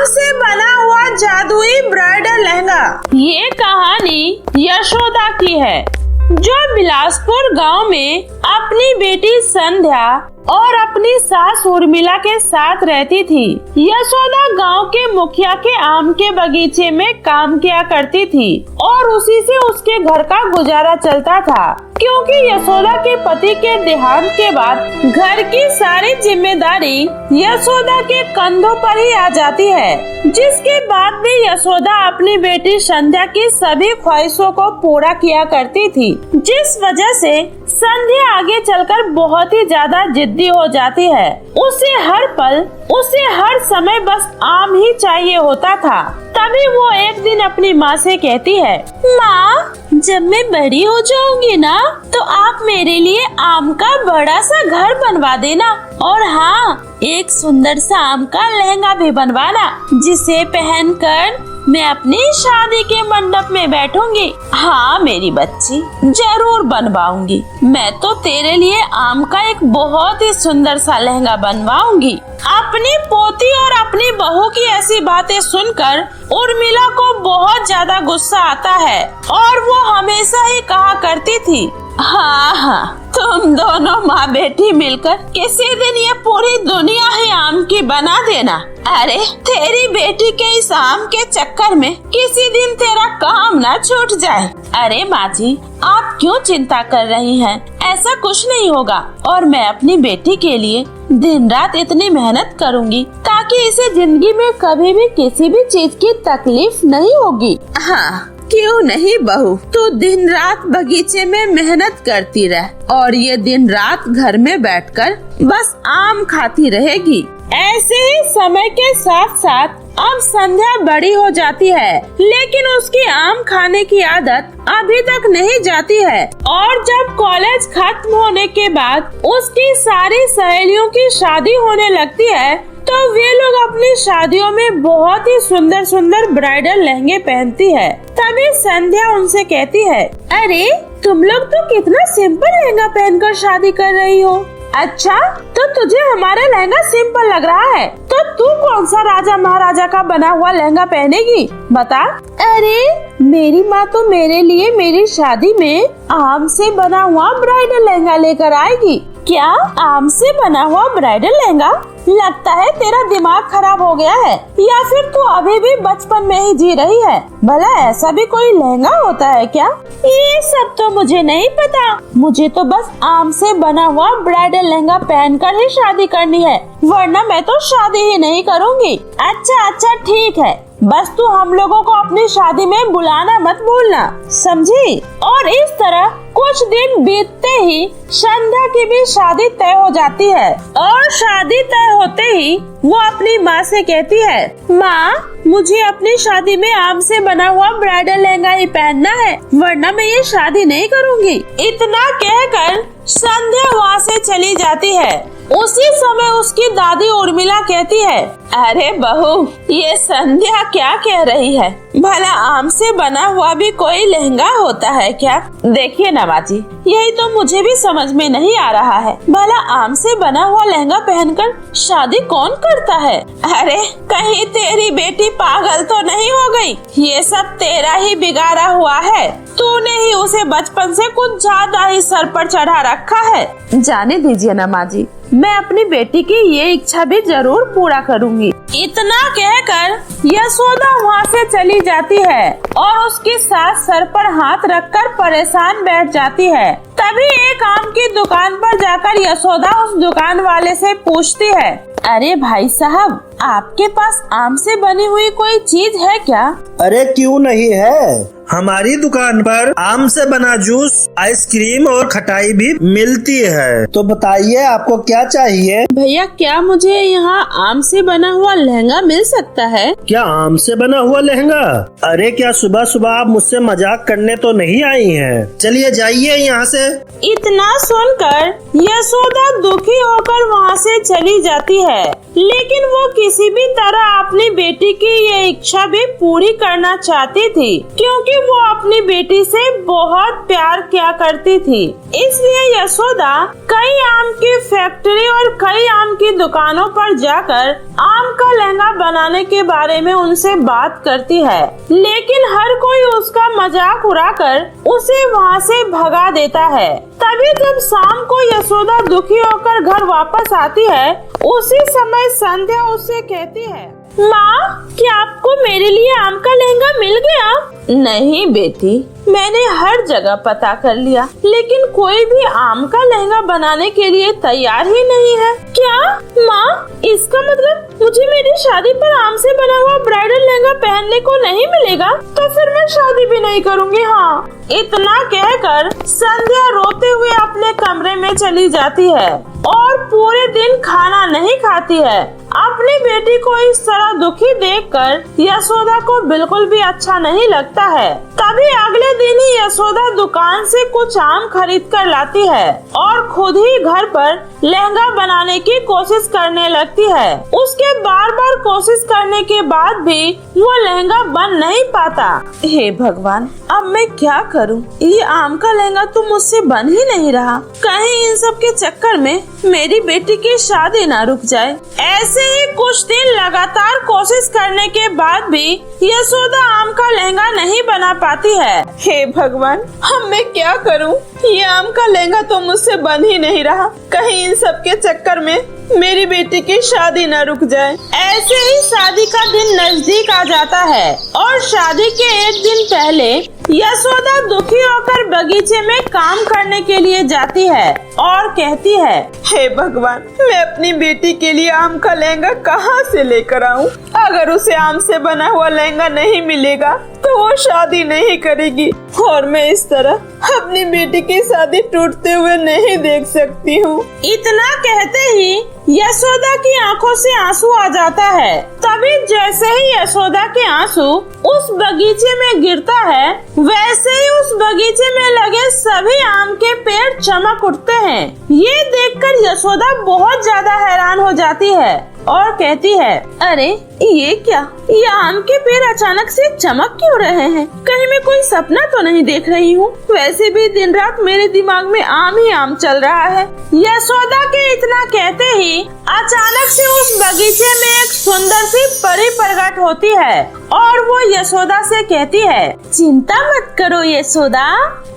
से बना हुआ जादुई ब्राइडल लहंगा। ये कहानी यशोदा की है, जो बिलासपुर गांव में अपनी बेटी संध्या और अपनी सास उर्मिला के साथ रहती थी। यशोदा गांव के मुखिया के आम के बगीचे में काम किया करती थी और उसी से उसके घर का गुजारा चलता था, क्योंकि यशोदा के पति के देहांत के बाद घर की सारी जिम्मेदारी यशोदा के कंधों पर ही आ जाती है, जिसके बाद भी यशोदा अपनी बेटी संध्या की सभी ख्वाहिशों को पूरा किया करती थी, जिस वजह से संध्या आगे चलकर बहुत ही ज्यादा जिद्दी हो जाती है। उसे हर पल, उसे हर समय बस आम ही चाहिए होता था। तभी वो एक दिन अपनी माँ से कहती है, माँ, जब मैं बड़ी हो जाऊंगी ना, तो आप मेरे लिए आम का बड़ा सा घर बनवा देना, और हाँ, एक सुंदर सा आम का लहंगा भी बनवाना, जिसे पहनकर मैं अपनी शादी के मंडप में बैठूंगी। हाँ मेरी बच्ची, जरूर बनवाऊंगी। मैं तो तेरे लिए आम का एक बहुत ही सुंदर सा लहंगा बनवाऊंगी। अपनी पोती और अपनी बहू की ऐसी बातें सुनकर उर्मिला को बहुत ज्यादा गुस्सा आता है और वो हमेशा ही कहा करती थी, हाँ, तुम दोनों माँ बेटी मिलकर किसी दिन ये पूरी दुनिया ही आम की बना देना। अरे तेरी बेटी के इस आम के चक्कर में किसी दिन तेरा काम ना छूट जाए। अरे माँ जी, आप क्यों चिंता कर रही हैं? ऐसा कुछ नहीं होगा, और मैं अपनी बेटी के लिए दिन रात इतनी मेहनत करूँगी ताकि इसे जिंदगी में कभी भी किसी भी चीज की तकलीफ नहीं होगी। हाँ, क्यों नहीं बहू, तू दिन रात बगीचे में मेहनत करती रह और ये दिन रात घर में बैठकर बस आम खाती रहेगी। ऐसे ही समय के साथ साथ अब संध्या बड़ी हो जाती है, लेकिन उसकी आम खाने की आदत अभी तक नहीं जाती है। और जब कॉलेज खत्म होने के बाद उसकी सारी सहेलियों की शादी होने लगती है, तो वे लोग अपनी शादियों में बहुत ही सुंदर सुंदर ब्राइडल लहंगे पहनती है। तभी संध्या उनसे कहती है, अरे तुम लोग तो कितना सिंपल लहंगा पहनकर शादी कर रही हो। अच्छा, तो तुझे हमारा लहंगा सिंपल लग रहा है, तो तू कौन सा राजा महाराजा का बना हुआ लहंगा पहनेगी, बता। अरे मेरी माँ तो मेरे लिए मेरी शादी में आम से बना हुआ ब्राइडल लहंगा लेकर आएगी। क्या आम से बना हुआ ब्राइडल लहंगा? लगता है तेरा दिमाग खराब हो गया है, या फिर तू अभी भी बचपन में ही जी रही है। भला ऐसा भी कोई लहंगा होता है क्या? ये सब तो मुझे नहीं पता, मुझे तो बस आम से बना हुआ ब्राइडल लहंगा पहनकर ही शादी करनी है, वरना मैं तो शादी ही नहीं करूँगी। अच्छा ठीक है, बस तू हम लोगों को अपनी शादी में बुलाना मत भूलना, समझी? और इस तरह कुछ दिन बीतते ही संध्या की भी शादी तय हो जाती है, और शादी तय होते ही वो अपनी माँ से कहती है, माँ, मुझे अपनी शादी में आम से बना हुआ ब्राइडल लहंगा ही पहनना है, वरना मैं ये शादी नहीं करूँगी। इतना कहकर संध्या वहाँ से चली जाती है। उसी समय उसकी दादी उर्मिला कहती है, अरे बहू, ये संध्या क्या कह रही है? भला आम से बना हुआ भी कोई लहंगा होता है क्या? देखिए ना माँ जी, यही तो मुझे भी समझ में नहीं आ रहा है। भला आम से बना हुआ लहंगा पहनकर शादी कौन करता है? अरे कहीं तेरी बेटी पागल तो नहीं हो गई? ये सब तेरा ही बिगाड़ा हुआ है, तूने ही उसे बचपन से कुछ ज्यादा ही सर पर चढ़ा रखा है। जाने दीजिए ना माँ जी, मैं अपनी बेटी की ये इच्छा भी जरूर पूरा करूँगी। इतना कहकर यशोदा वहाँ से चली जाती है और उसकी सास सर पर हाथ रखकर परेशान बैठ जाती है। तभी एक आम की दुकान पर जाकर यशोदा उस दुकान वाले से पूछती है, अरे भाई साहब, आपके पास आम से बनी हुई कोई चीज है क्या? अरे क्यों नहीं है, हमारी दुकान पर आम से बना जूस, आइसक्रीम और खटाई भी मिलती है। तो बताइए आपको क्या चाहिए? भैया, क्या मुझे यहाँ आम से बना हुआ लहंगा मिल सकता है? क्या आम से बना हुआ लहंगा? अरे क्या सुबह सुबह आप मुझसे मजाक करने तो नहीं आई हैं? चलिए जाइए यहाँ से। इतना सुनकर यशोदा दुखी होकर वहाँ से चली जाती है, लेकिन वो किसी भी तरह अपनी बेटी की ये इच्छा भी पूरी करना चाहती थी, क्योंकि वो अपनी बेटी से बहुत प्यार किया करती थी। इसलिए यशोदा कई आम की फैक्ट्री और कई आम की दुकानों पर जाकर आम का लहंगा बनाने के बारे में उनसे बात करती है, लेकिन हर कोई उसका मजाक उड़ाकर उसे वहाँ से भगा देता है। तभी जब शाम को यशोदा दुखी होकर घर वापस आती है, उसी समय संध्या उससे कहती है, माँ, क्या आपको मेरे लिए आम का लहंगा मिल गया? नहीं बेटी, मैंने हर जगह पता कर लिया, लेकिन कोई भी आम का लहंगा बनाने के लिए तैयार ही नहीं है। क्या माँ, इसका मतलब मुझे मेरी शादी पर आम से बना हुआ ब्राइडल लहंगा पहनने को नहीं मिलेगा? तो फिर मैं शादी भी नहीं करूँगी। हाँ, इतना कहकर संध्या रोते हुए अपने कमरे में चली जाती है और पूरे दिन खाना नहीं खाती है। अपनी बेटी को इस तरह दुखी देखकर यशोदा को बिल्कुल भी अच्छा नहीं लगता है। तभी अगले दिन ही यशोदा दुकान से कुछ आम खरीद कर लाती है और खुद ही घर पर लहंगा बनाने की कोशिश करने लगती है। उसके बार बार कोशिश करने के बाद भी वो लहंगा बन नहीं पाता। हे भगवान, अब मैं क्या करूं? ये आम का लहंगा तो मुझसे बन ही नहीं रहा। कहीं इन सब के चक्कर में मेरी बेटी की शादी ना रुक जाए। ऐसे ही कुछ दिन लगातार कोशिश करने के बाद भी यशोदा आम का लहंगा नहीं बना पाती है। हे भगवान, अब मैं क्या करूं? ये आम का लहंगा तो मुझसे बन ही नहीं रहा। कहीं इन सब के चक्कर में मेरी बेटी की शादी न रुक जाए। ऐसे ही शादी का दिन नजदीक आ जाता है और शादी के एक दिन पहले यशोदा दुखी होकर बगीचे में काम करने के लिए जाती है और कहती है, हे भगवान, मैं अपनी बेटी के लिए आम का लहंगा कहाँ से लेकर आऊँ? अगर उसे आम से बना हुआ लहंगा नहीं मिलेगा तो वो शादी नहीं करेगी और मैं इस तरह अपनी बेटी की शादी टूटते हुए नहीं देख सकती हूँ। इतना कहते ही यशोदा की आंखों से आंसू आ जाता है। तभी जैसे ही यशोदा के आंसू उस बगीचे में गिरता है, वैसे ही उस बगीचे में लगे सभी आम के पेड़ चमक उठते हैं। ये देखकर यशोदा बहुत ज्यादा हैरान हो जाती है और कहती है, अरे ये क्या? ये आम के पेड़ अचानक से चमक क्यों रहे हैं? कहीं मैं कोई सपना तो नहीं देख रही हूँ? वैसे भी दिन रात मेरे दिमाग में आम ही आम चल रहा है। यशोदा के इतना कहते ही अचानक से उस बगीचे में एक सुंदर सी परी प्रकट होती है और वो यशोदा से कहती है, चिंता मत करो यशोदा,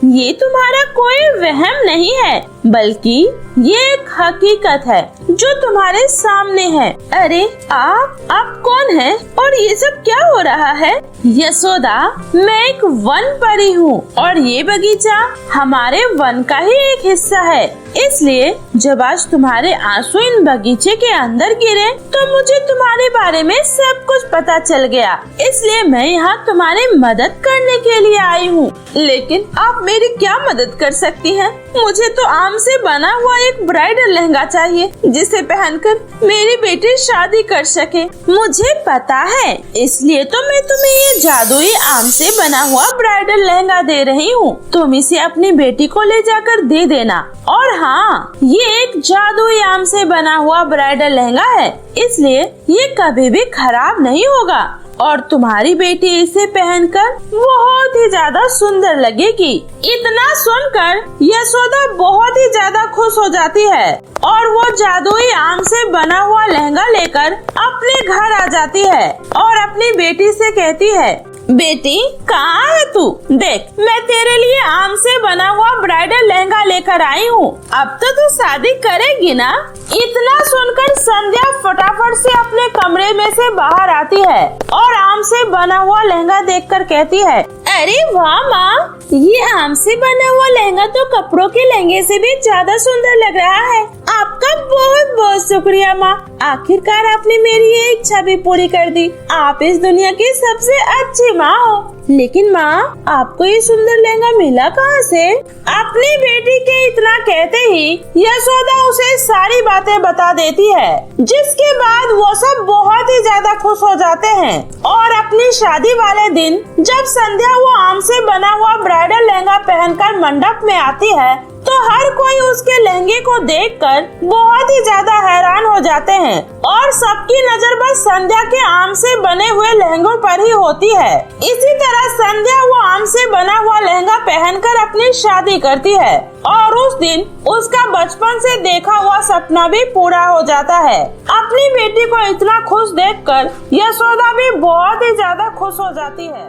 ये तुम्हारा कोई वहम नहीं है, बल्कि ये एक हकीकत है जो तुम्हारे सामने है। अरे आप कौन है और ये सब क्या हो रहा है? यशोदा, मैं एक वन परी हूँ और ये बगीचा हमारे वन का ही एक हिस्सा है। इसलिए जब आज तुम्हारे आंसू इन बगीचे के अंदर गिरे तो मुझे तुम्हारे बारे में सब कुछ पता चल गया। इसलिए मैं यहाँ तुम्हारी मदद करने के लिए आई हूँ। लेकिन आप मेरी क्या मदद कर सकती हैं? मुझे तो आम से बना हुआ एक ब्राइडल लहंगा चाहिए जिसे पहनकर मेरी बेटी शादी कर सके। मुझे पता है, इसलिए तो मैं तुम्हें ये जादुई आम से बना हुआ ब्राइडल लहंगा दे रही हूँ। तुम इसे अपनी बेटी को ले जाकर दे देना। और हाँ, ये एक जादुई आम से बना हुआ ब्राइडल लहंगा है, इसलिए ये कभी भी खराब नहीं होगा और तुम्हारी बेटी इसे पहनकर बहुत ही ज्यादा सुंदर लगेगी। इतना सुनकर यशोदा बहुत ही ज्यादा खुश हो जाती है और वो जादुई आम से बना हुआ लहंगा लेकर अपने घर आ जाती है और अपनी बेटी से कहती है, बेटी कहाँ है तू? देख, मैं तेरे लिए आम से बना हुआ ब्राइडल लहंगा लेकर आई हूँ। अब तो तू शादी करेगी ना? इतना सुनकर संध्या फटाफट से अपने कमरे में से बाहर आती है और आम से बना हुआ लहंगा देखकर कहती है, अरे वाह माँ, ये आम से बना हुआ लहंगा तो कपड़ों के लहंगे से भी ज्यादा सुंदर लग रहा है। आपका बहुत बहुत शुक्रिया माँ, आखिरकार आपने मेरी ये इच्छा भी पूरी कर दी। आप इस दुनिया की सबसे अच्छी माँ हो। लेकिन माँ, आपको ये सुंदर लहंगा मिला कहाँ से? अपनी बेटी के इतना कहते ही यशोदा उसे सारी बातें बता देती है, जिसके बाद वो सब बहुत ही ज्यादा खुश हो जाते हैं और अपनी शादी वाले दिन जब संध्या वो आम से बना हुआ ब्राइडल लहंगा पहनकर मंडप में आती है तो हर कोई उसके लहंगे को देखकर बहुत ही ज्यादा हैरान हो जाते हैं और सबकी नजर बस संध्या के आम से बने हुए लहंगों पर ही होती है। इसी तरह संध्या वो आम से बना हुआ लहंगा पहनकर अपनी शादी करती है और उस दिन उसका बचपन से देखा हुआ सपना भी पूरा हो जाता है। अपनी बेटी को इतना खुश देखकर यशोदा भी बहुत ही ज्यादा खुश हो जाती है।